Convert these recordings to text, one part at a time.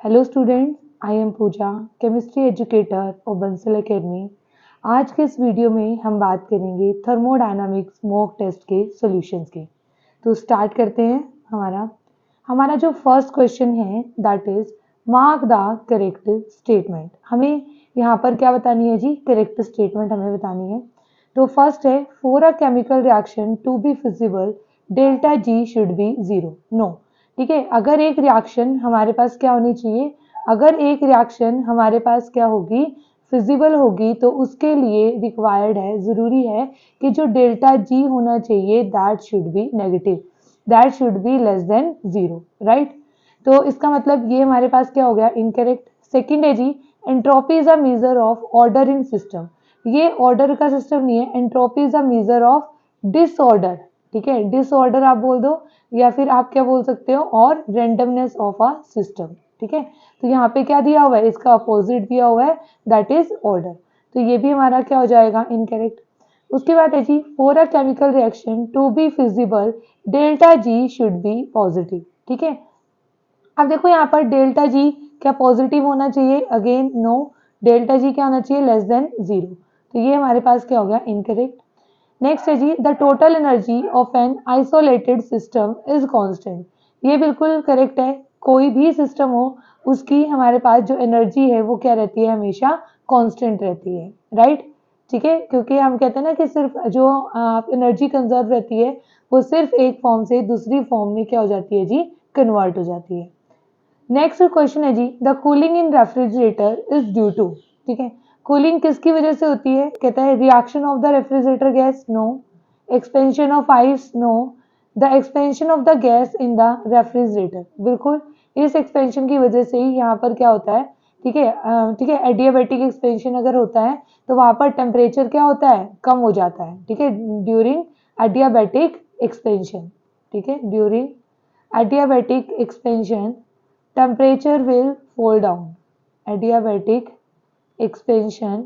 Hello students, I am Pooja, chemistry educator और Bansal academy. आज के इस वीडियो में हम बात करेंगे थर्मोडायनामिक्स मॉक टेस्ट के सॉल्यूशंस की। तो स्टार्ट करते हैं। हमारा जो फर्स्ट क्वेश्चन है that is mark the correct statement. हमें यहाँ पर क्या बतानी है जी? करेक्ट स्टेटमेंट हमें बतानी है। तो फर्स्ट है, for a chemical reaction to be feasible delta G should be zero. No, ठीक है। अगर एक रिएक्शन हमारे पास क्या होनी चाहिए, अगर एक रिएक्शन हमारे पास क्या होगी, फिजिबल होगी, तो उसके लिए रिक्वायर्ड है, जरूरी है कि जो डेल्टा जी होना चाहिए that should be negative, that should be less than zero, right. तो इसका मतलब ये हमारे पास क्या हो गया? इनकरेक्ट। सेकंड है जी, entropy is a measure of order in system. ये ऑर्डर का सिस्टम नहीं है, entropy is a measure of disorder. ठीक है, डिसऑर्डर आप बोल दो या फिर आप क्या बोल सकते हो, और रेंडमनेस ऑफ अ सिस्टम। ठीक है, तो यहाँ पे क्या दिया हुआ है, इसका अपोजिट दिया हुआ है, दैट इज ऑर्डर। तो ये भी हमारा क्या हो जाएगा? इनकरेक्ट। उसके बाद है जी, for a chemical reaction to be feasible delta G should be positive. ठीक है, अब देखो यहाँ पर डेल्टा जी क्या पॉजिटिव होना चाहिए? अगेन नो, डेल्टा जी क्या होना चाहिए? Less than zero. तो ये हमारे पास क्या हो गया? इनकरेक्ट। नेक्स्ट है जी, the total energy of an isolated system is constant. ये बिल्कुल करेक्ट है। कोई भी सिस्टम हो, उसकी हमारे पास जो एनर्जी है वो क्या रहती है? हमेशा कांस्टेंट रहती है, राइट। ठीक है, क्योंकि हम कहते हैं ना कि सिर्फ जो एनर्जी कंजर्व रहती है वो सिर्फ एक फॉर्म से दूसरी फॉर्म में क्या हो जाती है जी? कन्वर्ट हो जाती है। नेक्स्ट क्वेश्चन है जी, the cooling in refrigerator is due to. ठीक है, कूलिंग किसकी वजह से होती है? कहता है reaction of the refrigerator gas, no. Expansion of ice, no. The expansion of the gas in the refrigerator, बिल्कुल इस एक्सपेंशन की वजह से ही यहाँ पर क्या होता है? ठीक है, ठीक है, एडियाबैटिक एक्सपेंशन अगर होता है तो वहां पर टेम्परेचर क्या होता है? कम हो जाता है। ठीक है, ड्यूरिंग एडियाबैटिक एक्सपेंशन। ठीक है, during adiabatic expansion temperature will fall down. Adiabatic expansion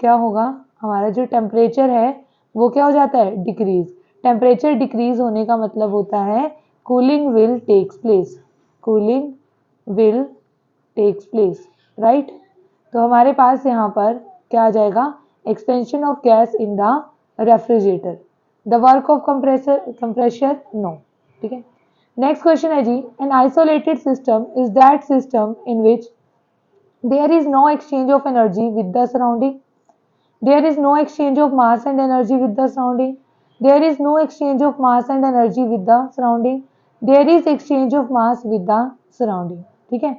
क्या होगा? हमारा जो टेम्परेचर है वो क्या हो जाता है? डिक्रीज। टेम्परेचर डिक्रीज होने का मतलब होता है cooling will takes place, cooling will takes place, right. तो हमारे पास यहाँ पर क्या आ जाएगा? Expansion of gas in the refrigerator. The work of compressor, no. ठीक है, नेक्स्ट क्वेश्चन है जी, an isolated system is that system in which there is no exchange of energy with the surrounding. There is no exchange of mass and energy with the surrounding. There is no exchange of mass and energy with the surrounding. There is exchange of mass with the surrounding. ठीक है,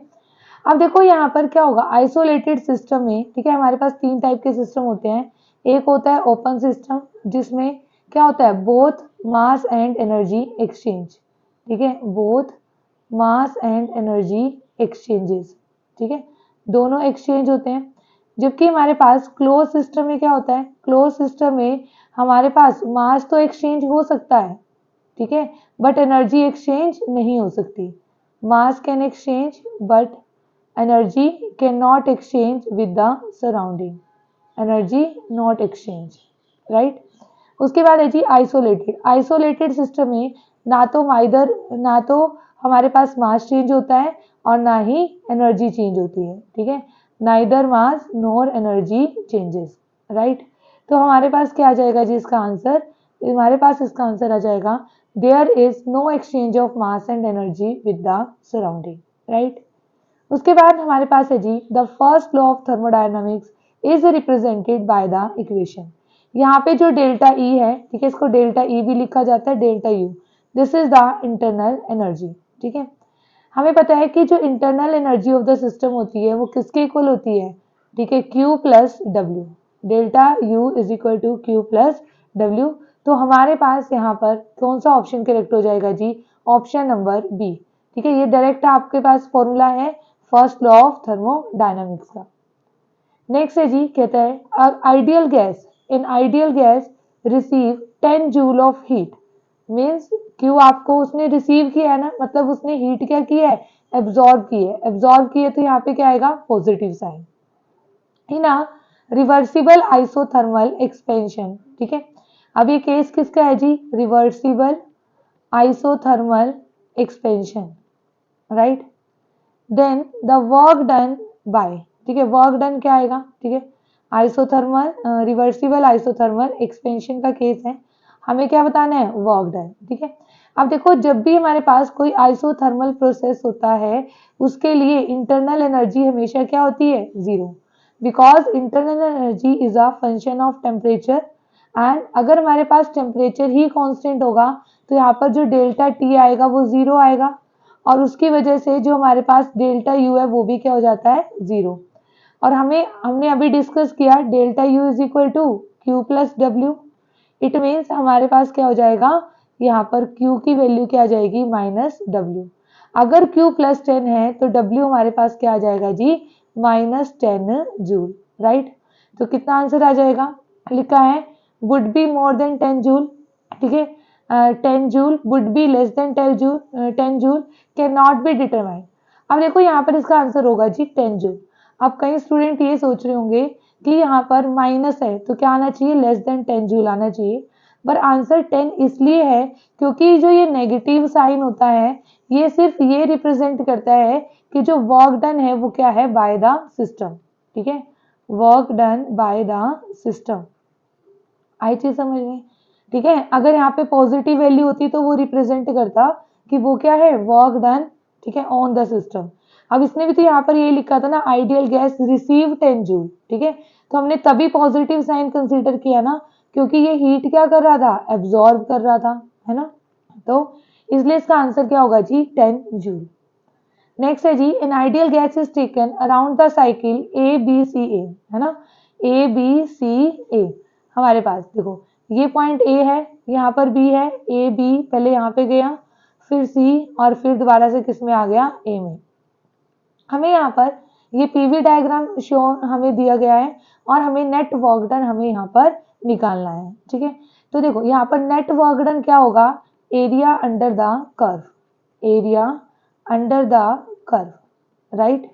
अब देखो यहाँ पर क्या होगा? Isolated system में, ठीक है, हमारे पास तीन टाइप के सिस्टम होते हैं। एक होता है ओपन सिस्टम, जिसमें क्या होता है? Both mass and energy exchange. ठीक है, both mass and energy exchanges. ठीक है, दोनों एक्सचेंज होते हैं। जबकि हमारे पास क्लोज सिस्टम में क्या होता है? क्लोज सिस्टम में हमारे पास मास तो एक्सचेंज हो सकता है, ठीक है, बट एनर्जी एक्सचेंज नहीं हो सकती। मास can exchange but energy can not exchange with the surrounding, energy not exchange, right. उसके बाद है जी आइसोलेटेड। आइसोलेटेड सिस्टम में ना तो हमारे पास मास चेंज होता है और ना ही एनर्जी चेंज होती है। ठीक है, नाइदर मास नॉर एनर्जी चेंजेस, राइट। तो हमारे पास क्या आ जाएगा जी इसका आंसर? हमारे पास इसका आंसर आ जाएगा there is no exchange of mass and energy with the surrounding, right. उसके बाद हमारे पास है जी, the first law of thermodynamics is represented by the equation. यहाँ पे जो डेल्टा ई है, ठीक है, इसको डेल्टा ई भी लिखा जाता है, delta U, this is the internal energy. ठीक है, हमें पता है कि जो internal energy of the system होती है वो किसके इक्वल होती है? ठीक है, Q plus W. Delta U is equal to Q plus W. तो हमारे पास यहाँ पर कौन सा ऑप्शन करेक्ट हो जाएगा जी? Option number B. ठीक है, ये डायरेक्ट आपके पास फॉर्मूला है फर्स्ट लॉ ऑफ थर्मोडायनामिक्स का। नेक्स्ट है जी, कहता है ideal gas, in ideal gas receive 10 joule of heat. Means क्यों आपको उसने रिसीव किया है ना, मतलब उसने हीट क्या की है? एब्जॉर्ब की है। एब्जॉर्ब की है तो यहाँ पे क्या आएगा? Positive sign. In a reversible isothermal expansion. ठीक है, अब ये केस किसका है जी? Reversible isothermal expansion, right. Then the work done by, ठीक है, वर्क डन क्या आएगा, ठीक है, आइसोथर्मल रिवर्सिबल आइसोथर्मल एक्सपेंशन का केस है, हमें क्या बताना है, वर्क डन, ठीक है। अब देखो जब भी हमारे पास कोई आइसोथर्मल प्रोसेस होता है उसके लिए इंटरनल एनर्जी हमेशा क्या होती है, zero, because internal energy is a function of temperature, and अगर हमारे पास टेम्परेचर ही कांस्टेंट होगा तो यहाँ पर जो डेल्टा टी आएगा वो जीरो आएगा, और उसकी वजह से जो हमारे पास डेल्टा यू है वो भी क्या हो जाता है, जीरो। और हमने अभी डिस्कस किया delta U is equal to Q plus W, it means हमारे पास क्या हो जाएगा, यहाँ पर Q की वैल्यू क्या आ जाएगी, माइनस डब्ल्यू। अगर Q प्लस 10 है तो W हमारे पास क्या आ जाएगा जी, माइनस 10 जूल, राइट। तो कितना आंसर आ जाएगा, लिखा है would be more than 10 joule, ठीक है, 10 joule would be less than 10 joule can not be determined. अब देखो यहाँ पर इसका आंसर होगा जी 10 जूल। अब कई स्टूडेंट ये सोच रहे होंगे कि यहाँ पर माइनस है तो क्या आना चाहिए, लेस देन 10 जूल आना चाहिए, पर आंसर 10 इसलिए है क्योंकि जो ये नेगेटिव साइन होता है ये सिर्फ ये रिप्रेजेंट करता है कि जो वर्क डन है वो क्या है, बाय द सिस्टम, ठीक है, work done by the system, I चीज समझ में, ठीक है। अगर यहाँ पे पॉजिटिव वैल्यू होती तो वो रिप्रेजेंट करता कि वो क्या है, वर्क डन, ठीक है, ऑन द सिस्टम। अब इसने भी तो यहाँ पर ये लिखा था ना, आइडियल गैस रिसीव 10 जूल, ठीक है, तो हमने तभी पॉजिटिव साइन कंसीडर किया ना क्योंकि ये हीट क्या कर रहा था, एब्जॉर्ब कर रहा था, है ना, तो इसलिए इसका आंसर क्या होगा जी, 10 जूल। नेक्स्ट है जी, an ideal gas is taken around the cycle A B C A, है ना, ए बी सी ए, हमारे पास देखो ये पॉइंट ए है, यहाँ पर बी है, ए बी पहले यहाँ पे गया फिर सी और फिर दोबारा से किस में आ गया, ए में। हमें यहाँ पर ये पीवी डायग्राम शो हमें दिया गया है और हमें नेट वर्क डन हमें यहाँ पर निकालना है, ठीक है। तो देखो यहाँ पर नेट वर्क डन क्या होगा, area under the curve, area under the curve, right.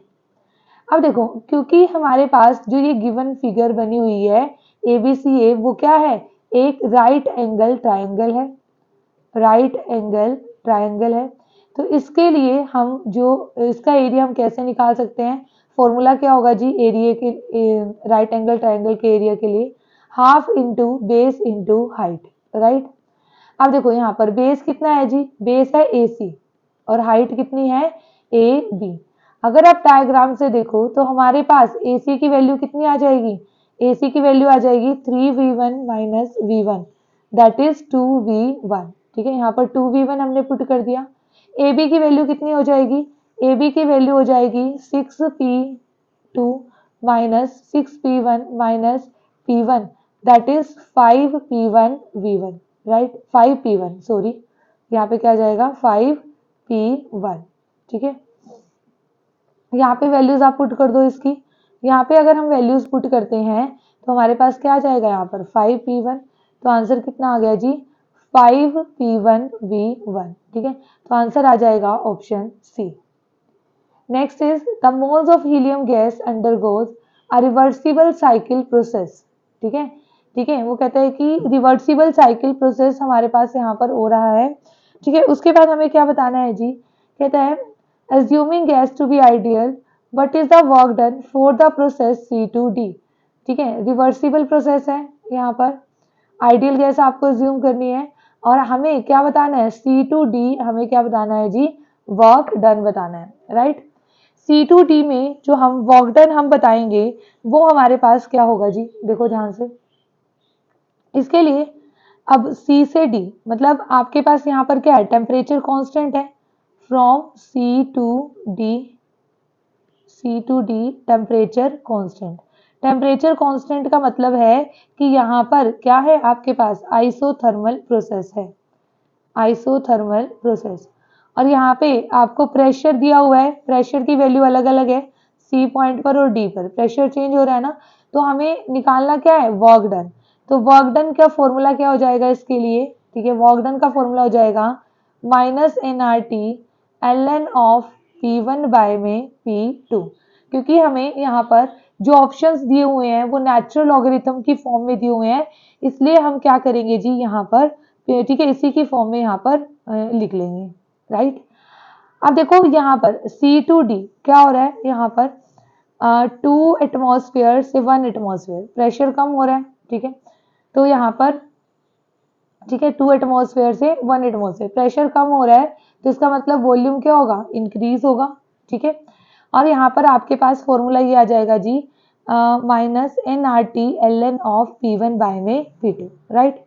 अब देखो क्योंकि हमारे पास जो ये गिवन फिगर बनी हुई है ABCA वो क्या है, एक राइट एंगल ट्रायंगल है, राइट एंगल ट्रायंगल है, तो इसके लिए हम जो इसका एरिया हम कैसे निकाल सकते हैं, फॉर्मूला क्या होगा जी, एरिया के राइट एंगल ट्रायंगल के एरिया के लिए half into base into height, right. अब देखो यहाँ पर बेस कितना है जी, बेस है AC और हाइट कितनी है, AB। अगर आप डायग्राम से देखो तो हमारे पास AC की वैल्यू कितनी आ जाएगी, AC की वैल्यू आ जाएगी 3V1 minus V1 that is 2V1, ठीक है, यहाँ पर 2V1 हमने पुट कर दिया। AB की वैल्यू कितनी हो जाएगी, AB की वैल्यू हो जाएगी 6P2 minus 6P1 minus P1 that is 5P1V1, right, 5P1 sorry, यहाँ पे क्या जाएगा 5P1, ठीक है। यहाँ पे वैल्यूज आप पुट कर दो इसकी, यहाँ पे अगर हम वैल्यूज पुट करते हैं तो हमारे पास क्या आ जाएगा, यहाँ पर 5P1, तो आंसर कितना आ गया जी 5P1V1, ठीक है, तो आंसर आ जाएगा option C. Next is the moles of helium gas undergoes a reversible cycle process, ठीक है, ठीक है, वो कहता है कि रिवर्सिबल साइकिल प्रोसेस हमारे पास यहाँ पर हो रहा है, ठीक है। उसके बाद हमें क्या बताना है जी, कहता है assuming gas to be ideal what is the work done for the process C2D, ठीक है, रिवर्सिबल प्रोसेस है यहाँ पर, आइडियल गैस आपको अज्यूम करनी है और हमें क्या बताना है, C2D हमें क्या बताना है जी, वर्क डन बताना है, राइट। C2D में जो हम वर्क डन हम बताएंगे वो हमारे पास क्या होगा जी, देखो ध्यान से, इसके लिए अब C से D मतलब आपके पास यहाँ पर क्या है, टेम्परेचर कांस्टेंट है, from C2D temperature constant, temperature constant का मतलब है कि यहाँ पर क्या है आपके पास, आइसोथर्मल प्रोसेस है, आइसोथर्मल प्रोसेस, और यहाँ पे आपको प्रेशर दिया हुआ है, प्रेशर की वैल्यू अलग अलग है, C पॉइंट पर और D पर प्रेशर चेंज हो रहा है ना, तो हमें निकालना क्या है, वर्क डन। तो वर्क डन का फॉर्मूला क्या हो जाएगा इसके लिए, ठीक है, वर्क डन का फॉर्मूला हो जाएगा minus nRT ln of P1 by में P2, क्योंकि हमें यहाँ पर जो ऑप्शंस दिए हुए हैं वो नेचुरल लॉगरिथम की फॉर्म में दिए हुए हैं, इसलिए हम क्या करेंगे जी यहाँ पर, ठीक है, इसी की फॉर्म में यहाँ पर लिख लेंगे, राइट। अब देखो यहाँ पर C2D क्या हो रहा है, यहाँ पर 2 एटमॉस्फेयर से 1 एटमॉस्फेयर, प्रेशर कम हो रहा है, ठीक है। तो यहाँ पर ठीक है 2 एटमॉस्फेयर से 1 एटमॉस्फेयर, प्रेशर कम हो रहा है, तो इसका मतलब वॉल्यूम क्या होगा, इंक्रीज होगा, ठीक है। और यहाँ पर आपके पास फॉर्मूला ये आ जाएगा जी, minus N R T L N of P1 by में P2, राइट।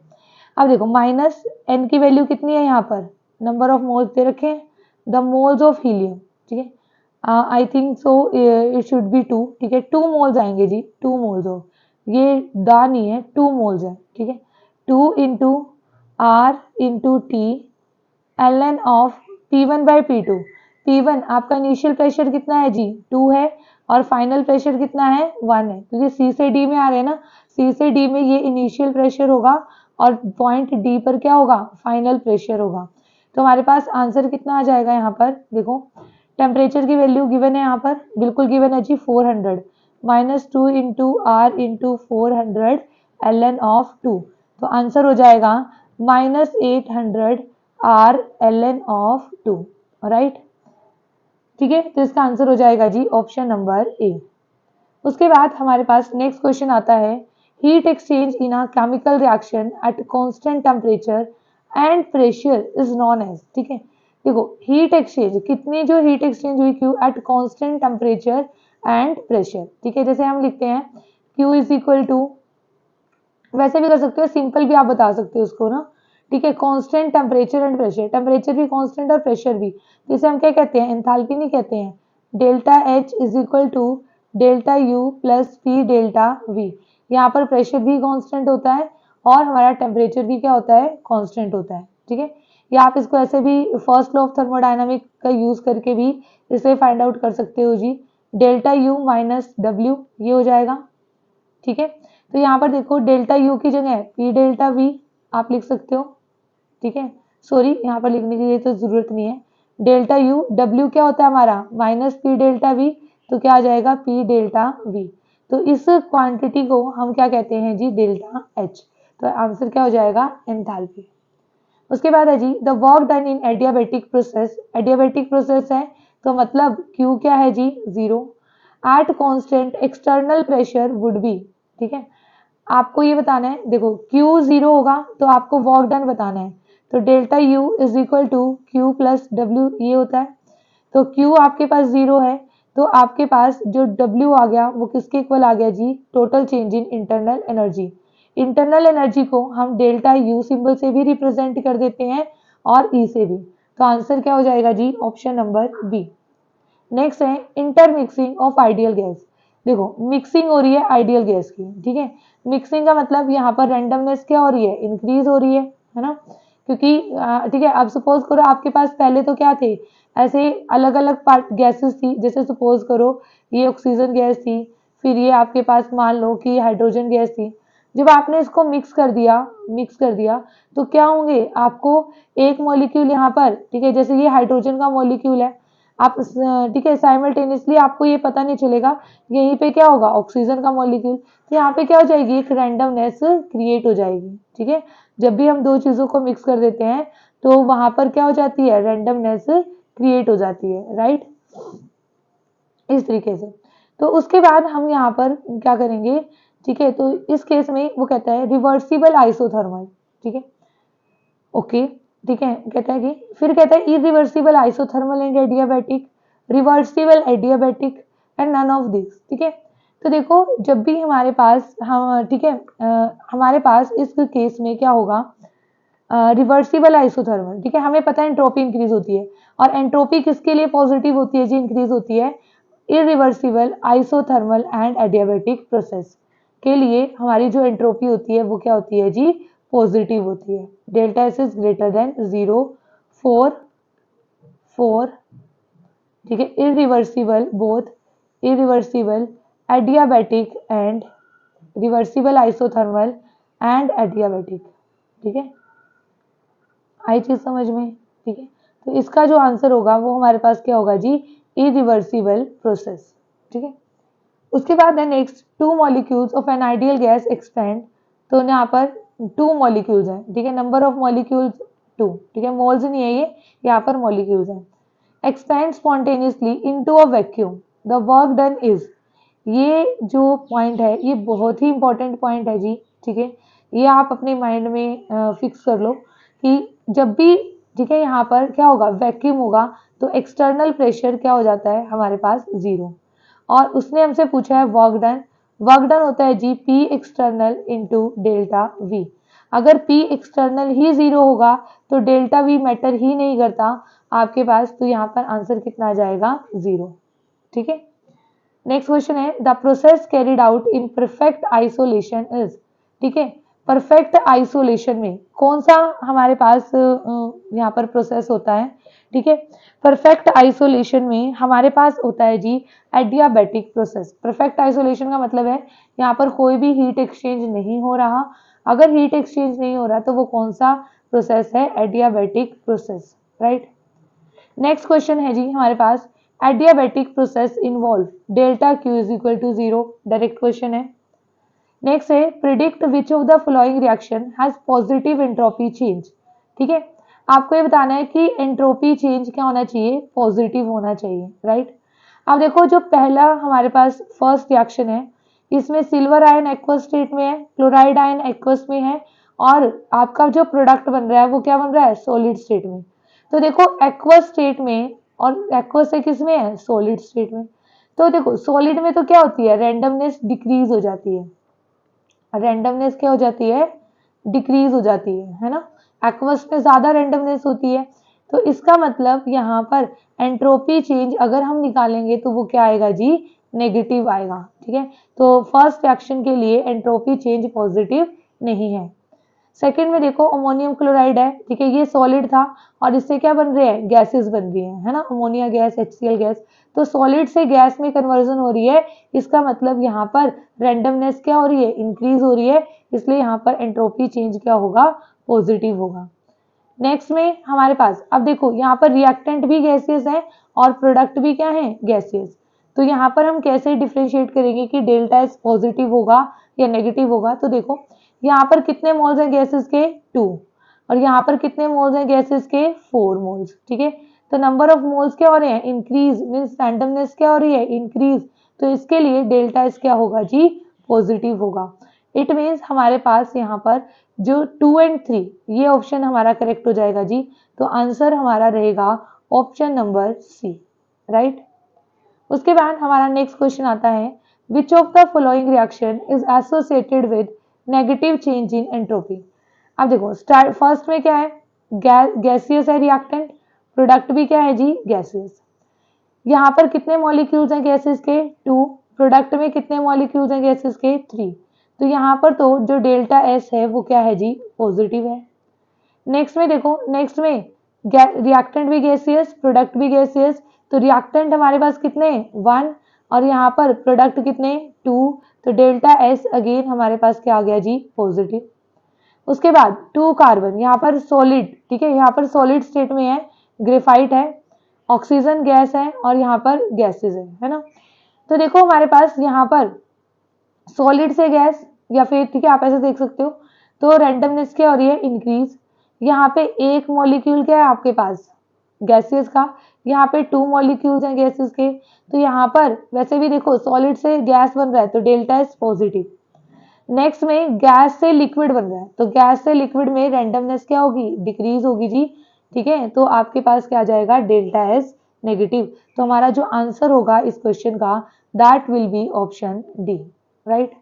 अब देखो माइनस एन की वैल्यू कितनी है, यहाँ पर नंबर ऑफ मोल्स दे रखे हैं, द मोल्स ऑफ हीलियम, ठीक है। I think so it should be 2, ठीक है, 2 मोल्स आएंगे जी, 2 मोल्स ऑफ, ये दा नहीं है, 2 मोल्स है, ठीक है। 2 into R into T L N of P1 by P2। P1 आपका इनिशियल प्रेशर कितना है जी, 2 है, और फाइनल प्रेशर कितना है, 1 है, क्योंकि C से D में आ रहे हैं ना, C से D में ये इनिशियल प्रेशर होगा और पॉइंट D पर क्या होगा, फाइनल प्रेशर होगा। तो हमारे पास आंसर कितना आ जाएगा, यहाँ पर देखो टेम्परेचर की वैल्यू गिवन है, यहाँ पर बिल्कुल गिवन है G 400, minus 2 into R into 400 L N of 2, तो आंसर हो जाएगा minus 800 R L N of 2, right, ठीक है। तो इसका आंसर हो जाएगा जी ऑप्शन नंबर ए। उसके बाद हमारे पास नेक्स्ट क्वेश्चन आता है, heat exchange in a chemical reaction at constant temperature and pressure is known as, ठीक है। देखो हीट एक्सचेंज, कितनी जो हीट एक्सचेंज हुई Q at constant temperature and pressure, ठीक है। जैसे हम लिखते हैं क्यू इज इक्वल टू, वैसे भी कर सकते हो, सिंपल भी आप बता सकते हो उसको ना, ठीक है। Constant temperature and pressure, temperature भी कांस्टेंट और प्रेशर भी, तो इसे हम क्या कहते हैं, एंथैल्पी नहीं कहते हैं। Delta H is equal to delta U plus P delta V, यहाँ पर प्रेशर भी कांस्टेंट होता है और हमारा टेम्परेचर भी क्या होता है, कांस्टेंट होता है, ठीक है। या आप इसको ऐसे भी फर्स्ट लॉ ऑफ थर्मोडायनामिक का यूज करके भी इसे फाइंड आउट कर सकते हो जी, डेल्टा यू माइनस डब्ल्यू, ये हो जाएगा, ठीक है। तो यहाँ पर देखो डेल्टा यू की जगह पी डेल्टा वी आप लिख सकते हो, ठीक है। सॉरी यहाँ पर लिखने की तो जरूरत नहीं है, डेल्टा यू, डब्ल्यू क्या होता है हमारा माइनस पी डेल्टा वी, तो क्या आ जाएगा पी डेल्टा वी। तो इस क्वांटिटी को हम क्या कहते हैं जी, डेल्टा एच। तो आंसर क्या हो जाएगा, एंथैल्पी। उसके बाद है जी the work done in adiabatic process, adiabatic process है तो मतलब Q क्या है जी, 0, at constant external pressure would be, ठीक है। आपको ये बताना है, देखो Q 0 होगा तो आपको वर्क डन बताना है, तो delta U is equal to Q plus W, ये होता है। तो Q आपके पास 0 है, तो आपके पास जो W आ गया वो किसके इक्वल आ गया जी, total change in internal energy. Internal energy को हम डेल्टा U सिंबल से भी रिप्रेजेंट कर देते हैं और E से भी, तो आंसर क्या हो जाएगा जी, ऑप्शन नंबर बी। नेक्स्ट है इंटरमिक्सिंग ऑफ आइडियल गैस, देखो मिक्सिंग हो रही है आइडियल गैस की, ठीक है। मिक्सिंग का मतलब यहाँ पर रैंडमनेस क्या हो रही है, इंक्रीज हो रही है ना, क्योंकि ठीक है। अब सपोज करो आपके पास पहले तो क्या थे, ऐसे अलग अलग पार्ट गैसेस थी, जैसे सपोज करो ये ऑक्सीजन गैस थी, फिर ये आपके पास मान लो कि हाइड्रोजन गैस थी। जब आपने इसको मिक्स कर दिया तो क्या होंगे, आपको एक मॉलिक्यूल यहाँ पर, ठीक है, जैसे ये हाइड्रोजन का मॉलिक्यूल है, आप ठीक है साइमल्टेनियसली आपको ये पता नहीं चलेगा यहीं पे क्या होगा, ऑक्सीजन का मॉलिक्यूल, तो यहाँ पे क्या हो जाएगी, एक रैंडमनेस क्रिएट हो जाएगी, ठीक है। जब भी हम दो चीजों को मिक्स कर देते हैं तो वहां पर क्या हो जाती है, रैंडमनेस क्रिएट हो जाती है, राइट, इस तरीके से। तो उसके बाद हम यहाँ पर क्या करेंगे, ठीक है। तो इस केस में वो कहता है रिवर्सिबल आइसोथर्मल, ठीक है, ओके, ठीक है। कहता है कि फिर कहता है irreversible isothermal and adiabatic, reversible adiabatic and none of this, ठीक है। तो देखो जब भी हमारे पास हम, ठीक है, हमारे पास इस केस में क्या होगा, रिवर्सिबल आइसोथर्मल, ठीक है, हमें पता है एंट्रोपी इंक्रीज होती है, और एंट्रोपी किसके लिए पॉजिटिव होती है जी, इंक्रीज होती है irreversible isothermal and adiabatic process के लिए हमारी जो एंट्रोपी होती है वो क्या होती है जी, पॉजिटिव होती है। Delta S is greater than 0, 4, ठीक है, irreversible, both irreversible adiabatic and reversible isothermal and adiabatic, ठीक है, आई चीज समझ में, ठीक है। तो इसका जो आंसर होगा वो हमारे पास क्या होगा जी, इरिवर्सिबल प्रोसेस, ठीक है। उसके बाद है next, two molecules of N ideal gas expand, तो यहाँ पर 2 मॉलिक्यूल्स हैं, ठीक है, नंबर ऑफ मॉलिक्यूल्स 2, ठीक है, मोल्स नहीं है ये, यहाँ पर मॉलिक्यूल्स हैं। Expand spontaneously into a vacuum, the work done is. ये जो पॉइंट है ये बहुत ही इंपॉर्टेंट पॉइंट है जी, ठीक है। ये आप अपने माइंड में फिक्स कर लो कि जब भी, ठीक है, यहाँ पर क्या होगा, वैक्यूम होगा तो एक्सटर्नल प्रेशर क्या हो जाता है हमारे पास, जीरो। और उसने हमसे पूछा है वर्क डन, वर्क डन होता है G P external into delta we. अगर पी एक्सटर्नल ही जीरो होगा तो डेल्टा वी मैटर ही नहीं करता आपके पास, तो यहाँ पर आंसर कितना आ जाएगा, जीरो, ठीक है। नेक्स्ट क्वेश्चन है the process carried out in perfect isolation is, ठीक है। परफेक्ट आइसोलेशन में कौन सा हमारे पास यहाँ पर प्रोसेस होता है, ठीक है। परफेक्ट आइसोलेशन में हमारे पास होता है जी एडियाबैटिक प्रोसेस। परफेक्ट आइसोलेशन का मतलब है यहाँ पर कोई भी हीट एक्सचेंज नहीं हो रहा। अगर हीट एक्सचेंज नहीं हो रहा तो वो कौन सा प्रोसेस है, adiabatic process, right. Next question है जी हमारे पास adiabatic process involve delta Q is equal to zero, direct question है। नेक्स्ट है predict which of the following reaction has positive entropy change, ठीक है। आपको ये बताना है कि एंट्रोपी चेंज क्या होना चाहिए, पॉजिटिव होना चाहिए, राइट। अब देखो जो पहला हमारे पास फर्स्ट रिएक्शन है, इसमें सिल्वर आयन एक्वस स्टेट में है, क्लोराइड आयन एक्वस में है, और आपका जो प्रोडक्ट बन रहा है वो क्या बन रहा है, सॉलिड स्टेट में। तो देखो एक्वस स्टेट में, और एक्वस से किस में है, सॉलिड स्टेट में। तो देखो सॉलिड में तो क्या होती है, रैंडमनेस डिक्रीज हो जाती है, रैंडमनेस क्या हो जाती है, डिक्रीज हो जाती है ना। एक्वस में ज्यादा रैंडमनेस होती है, तो इसका मतलब यहाँ पर एंट्रोपी चेंज अगर हम निकालेंगे तो वो क्या आएगा जी, नेगेटिव आएगा, ठीक है। तो फर्स्ट रिएक्शन के लिए एंट्रोपी चेंज पॉजिटिव नहीं है। सेकंड में देखो अमोनियम क्लोराइड है, ठीक है, ये सॉलिड था और इससे क्या बन रहे हैं, गैसेस बन रही है ना, अमोनिया गैस, HCl गैस। तो सॉलिड से गैस में कन्वर्जन हो रही है, इसका मतलब यहाँ पर रैंडमनेस क्या हो रही है, इंक्रीज हो रही है, इसलिए यहाँ पर एंट्रोपी चेंज क्या होगा, पॉजिटिव होगा। नेक्स्ट में हमारे पास अब देखो यहाँ पर रिएक्टेंट भी गैसियस है और प्रोडक्ट भी क्या है, गैसियस। तो यहाँ पर हम कैसे डिफ्रेंशिएट करेंगे कि डेल्टा एस पॉजिटिव होगा या नेगेटिव होगा। तो देखो यहाँ पर कितने मोल्स हैं गैसेस के, 2, और यहाँ पर कितने मोल्स हैं गैसेस के, 4 मोल्स, ठीक है। तो नंबर ऑफ मोल्स क्या हो रहे हैं, इंक्रीज, मीन्स रैंडमनेस क्या हो रही है, इंक्रीज। तो इसके लिए डेल्टा एस क्या होगा जी, पॉजिटिव होगा। इट मीन्स हमारे पास यहाँ पर जो 2 एंड 3 ये ऑप्शन हमारा करेक्ट हो जाएगा जी। तो आंसर हमारा रहेगा ऑप्शन नंबर सी, राइट। उसके बाद हमारा नेक्स्ट क्वेश्चन आता है विच of the following reaction is associated with negative change in entropy. अब देखो स्टार्ट फर्स्ट में क्या है, गैसियस है रिएक्टेंट, प्रोडक्ट भी क्या है जी, गैसियस। यहाँ पर कितने मॉलिक्यूल्स हैं गैसेस के, 2, प्रोडक्ट में कितने मॉलिक्यूल्स हैं गैसेस के, 3। तो यहाँ पर तो जो डेल्टा एस है वो क्या है जी, पॉजिटिव है। नेक्स्ट में देखो, नेक्स्ट में रिएक्टेंट भी गैसियस, प्रोडक्ट भी गैसियस। तो रिएक्टेंट हमारे पास कितने, 1, और यहाँ पर प्रोडक्ट कितने, 2। तो डेल्टा एस अगेन हमारे पास क्या आ गया जी, पॉजिटिव। उसके बाद 2 कार्बन, यहाँ पर सॉलिड, ठीक है, यहाँ पर सॉलिड स्टेट में है, ग्रेफाइट है, ऑक्सीजन गैस है, और यहाँ पर गैसेज है ना। तो देखो हमारे पास यहाँ पर सॉलिड से गैस, या फिर ठीक है आप ऐसे देख सकते हो, तो रैंडमनेस क्या हो रही है, इंक्रीज। यहाँ पे एक मॉलिक्यूल क्या है आपके पास, गैसेस का, यहाँ पे 2 मॉलिक्यूल्स हैं गैसेस के। तो यहाँ पर वैसे भी देखो सॉलिड से गैस बन रहा है तो डेल्टा एस पॉजिटिव। नेक्स्ट में गैस से लिक्विड बन रहा है, तो गैस से लिक्विड में रैंडमनेस क्या होगी, डिक्रीज होगी जी, ठीक है। तो आपके पास क्या आ जाएगा, डेल्टा एस नेगेटिव। तो हमारा जो आंसर होगा इस क्वेश्चन का that will be option D, right.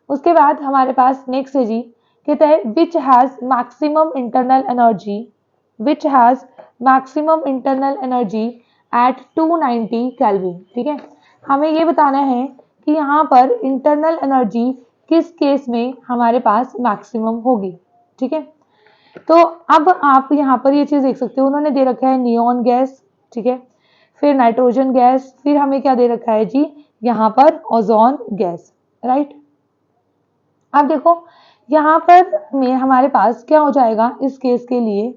उसके बाद हमारे पास नेक्स्ट है जी, कहते हैं which has maximum internal energy, which has maximum internal energy at 290 kelvin, ठीक है। हमें ये बताना है कि यहाँ पर इंटरनल एनर्जी किस केस में हमारे पास मैक्सिमम होगी, ठीक है। तो अब आप यहाँ पर ये चीज देख सकते हो, उन्होंने दे रखा है नियॉन गैस, ठीक है, फिर नाइट्रोजन गैस, फिर हमें क्या दे रखा है जी, यहाँ पर ओजोन गैस, राइट। अब देखो यहाँ पर में हमारे पास क्या हो जाएगा इस केस के लिए,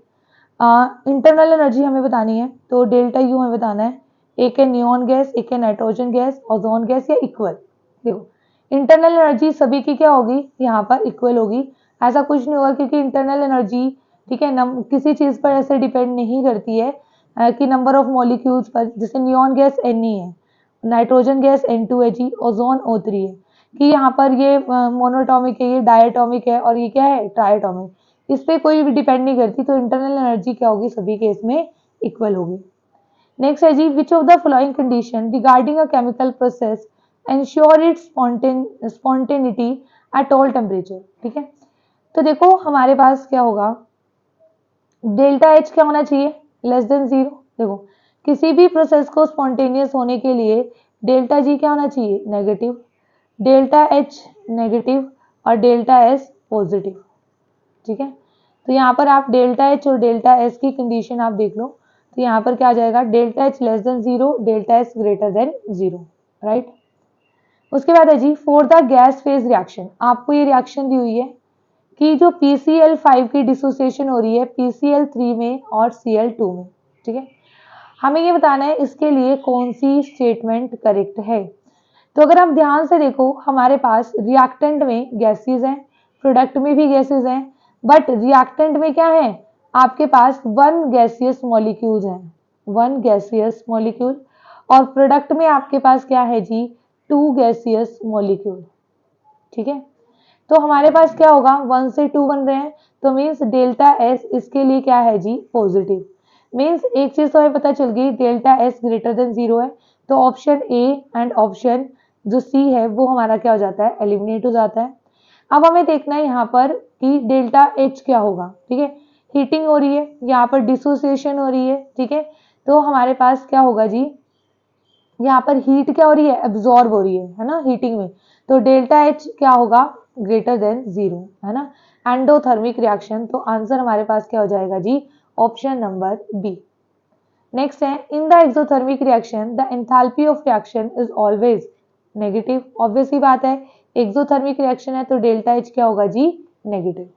इंटरनल एनर्जी हमें बतानी है, तो डेल्टा यू हमें बताना है, एक है नियॉन गैस, एक है नाइट्रोजन गैस, ओजोन गैस, या इक्वल। देखो इंटरनल एनर्जी सभी की क्या होगी, यहाँ पर इक्वल होगी, ऐसा कुछ नहीं होगा क्योंकि इंटरनल एनर्जी, ठीक है, किसी चीज पर ऐसे डिपेंड नहीं करती है। कि नंबर ऑफ मॉलिक्यूल्स पर, जैसे नियॉन गैस Ne है, नाइट्रोजन गैस N2 है जी, ओजोन O3 है, कि यहाँ पर ये मोनोटॉमिक है, ये डायटॉमिक है, और ये क्या है ट्राइटॉमिक, इस पर कोई भी डिपेंड नहीं करती, तो इंटरनल एनर्जी क्या होगी सभी केस में इक्वल होगी। नेक्स्ट है जी, which of the following condition regarding a chemical process ensure its spontaneity at all temperature. ठीक है, तो देखो हमारे पास क्या होगा, डेल्टा एच क्या होना चाहिए, लेस देन जीरो। देखो किसी भी प्रोसेस को स्पॉन्टेनियस होने के लिए डेल्टा जी क्या होना चाहिए, नेगेटिव, डेल्टा एच नेगेटिव और डेल्टा एस पॉजिटिव। ठीक है, तो यहाँ पर आप डेल्टा एच और डेल्टा एस की कंडीशन आप देख लो, तो यहाँ पर क्या आ जाएगा, delta H less than zero, delta S greater than zero, right. उसके बाद है जी, for the gas phase reaction, आपको ये रिएक्शन दी हुई है कि जो PCl5 की डिसोसिएशन हो रही है PCl3 में और Cl2 में। ठीक है, हमें ये बताना है इसके लिए कौन सी स्टेटमेंट करेक्ट है। तो अगर आप ध्यान से देखो, हमारे पास रिएक्टेंट में गैसेस हैं, प्रोडक्ट में भी गैसेस हैं, बट रिएक्टेंट में क्या है, आपके पास वन गैसियस मॉलिक्यूल है, वन गैसियस मॉलिक्यूल, और प्रोडक्ट में आपके पास क्या है जी, टू गैसियस मॉलिक्यूल। ठीक है, तो हमारे पास क्या होगा, 1 से 2 बन रहे हैं, तो मीन्स डेल्टा एस इसके लिए क्या है जी, पॉजिटिव। मीन्स एक चीज तो हमें पता चल गई, delta S greater than zero है, तो ऑप्शन ए एंड ऑप्शन जो सी है वो हमारा क्या हो जाता है, एलिमिनेट हो जाता है। अब हमें देखना है यहाँ पर कि डेल्टा एच क्या होगा। ठीक है, हीटिंग हो रही है, यहाँ पर डिसोसिएशन हो रही है। ठीक है, तो हमारे पास क्या होगा जी, यहाँ पर हीट क्या हो रही है, एब्जॉर्ब हो रही है ना हीटिंग में, तो डेल्टा एच क्या होगा, ग्रेटर देन जीरो, है ना, एंडोथर्मिक रिएक्शन। तो आंसर हमारे पास क्या हो जाएगा जी, ऑप्शन नंबर बी। नेक्स्ट है, in the exothermic reaction the enthalpy of reaction is always negative. Obviously बात है, एक्सोथर्मिक रिएक्शन है तो डेल्टा एच क्या होगा जी, negative.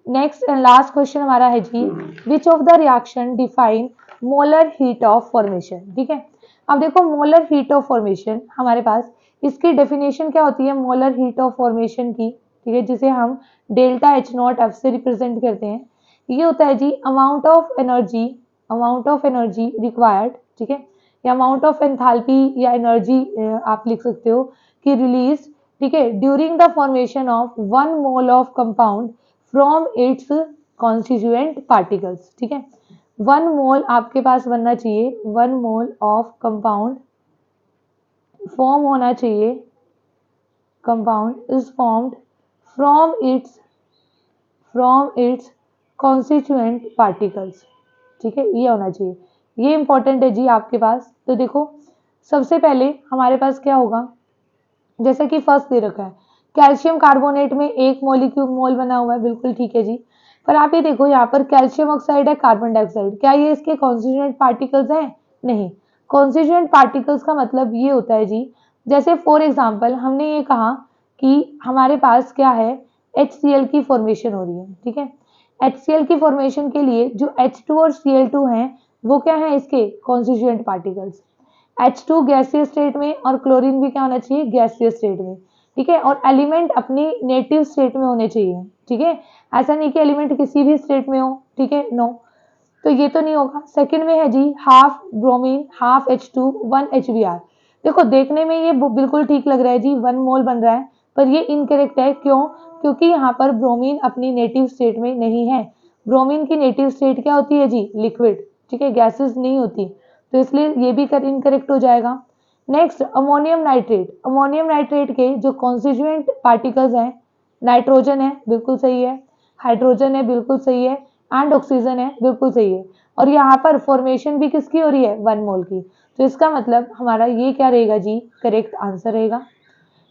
Next and last question हमारा है जी, which of the reaction define molar heat of formation. ठीक है, अब देखो मोलर हीट ऑफ फॉर्मेशन हमारे पास, इसकी डेफिनेशन क्या होती है मोलर हीट ऑफ फॉर्मेशन की। ठीक है, जिसे हम डेल्टा एच नॉट एफ से रिप्रेजेंट करते हैं, ये होता है जी amount of energy, amount of energy required. ठीक है, या अमाउंट ऑफ एंथैल्पी या एनर्जी आप लिख सकते हो कि रिलीज, ठीक है, during the formation of 1 mole of compound from its constituent particles. ठीक है, 1 मोल आपके पास बनना चाहिए, 1 मोल ऑफ कंपाउंड फॉर्म होना चाहिए, compound is formed from its constituent particles. ठीक है, ये होना चाहिए, ये इंपॉर्टेंट है जी आपके पास। तो देखो सबसे पहले हमारे पास क्या होगा, जैसे कि फर्स्ट दे रखा है कैल्शियम कार्बोनेट में 1 मॉलिक्यूल मोल बना हुआ है, बिल्कुल ठीक है जी, पर आप ये देखो यहाँ पर कैल्शियम ऑक्साइड है, कार्बन डाइऑक्साइड, क्या ये इसके कॉन्स्टिट्यूएंट पार्टिकल्स हैं, नहीं। कॉन्स्टिट्यूएंट पार्टिकल्स का मतलब ये होता है जी, जैसे फॉर एग्जांपल हमने ये कहा कि हमारे पास क्या है, HCl की फॉर्मेशन हो रही है। ठीक है, HCl की फॉर्मेशन के लिए जो H2 और Cl2 हैं वो क्या है इसके कॉन्स्टिट्यूएंट पार्टिकल्स। H2 गैसीय स्टेट में और क्लोरीन भी क्या होना चाहिए, गैसीय स्टेट में। ठीक है, और एलिमेंट अपनी नेटिव स्टेट में होने चाहिए। ठीक है, ऐसा नहीं कि एलिमेंट किसी भी स्टेट में हो। ठीक है, नो, तो ये तो नहीं होगा। सेकंड में है जी half bromine half H2 1 HBr। देखो देखने में ये बिल्कुल ठीक लग रहा है जी, 1 मोल बन रहा है, पर ये इनकरेक्ट है। क्यों, क्योंकि यहाँ पर ब्रोमीन अपनी नेटिव स्टेट में नहीं है। ब्रोमीन की नेटिव स्टेट क्या होती है जी, लिक्विड। ठीक है, गैसेस नहीं होती, तो इसलिए ये भी इनकरेक्ट हो जाएगा। Next ammonium nitrate, ammonium nitrate के जो कॉन्स्टिट्यूएंट पार्टिकल्स हैं, नाइट्रोजन है बिल्कुल सही है, हाइड्रोजन है बिल्कुल सही है, एंड ऑक्सीजन है बिल्कुल सही है, और यहाँ पर फॉर्मेशन भी किसकी हो रही है, 1 मोल की, तो इसका मतलब हमारा ये क्या रहेगा जी, करेक्ट आंसर रहेगा।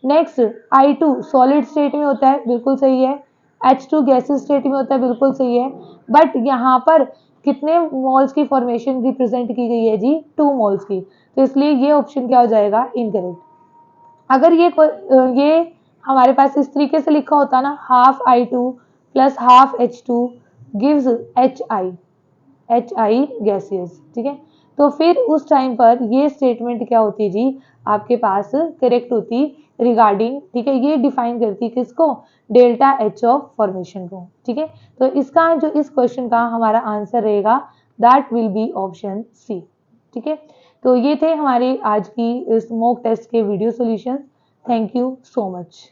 नेक्स्ट I2 सॉलिड स्टेट में होता है, बिल्कुल सही है। H2 गैसेस स्टेट में होता है, बिल्कुल सही है, बट यहाँ पर कितने मोल्स की फॉर्मेशन रिप्रेजेंट की गई है जी, 2 मोल्स की, तो इसलिए ये ऑप्शन क्या हो जाएगा, इनकरेक्ट। अगर ये हमारे पास इस तरीके से लिखा होता ना, half I2 plus half H2 gives HI gaseous. ठीक है, तो फिर उस टाइम पर ये स्टेटमेंट क्या होती जी, आपके पास करेक्ट होती रिगार्डिंग, ठीक है, ये डिफाइन करती किसको, डेल्टा एच ऑफ फॉर्मेशन को। ठीक है, तो इसका जो इस क्वेश्चन का हमारा आंसर रहेगा that will be option C. ठीक है, तो ये थे हमारे आज की इस मॉक टेस्ट के video solutions. Thank you so much.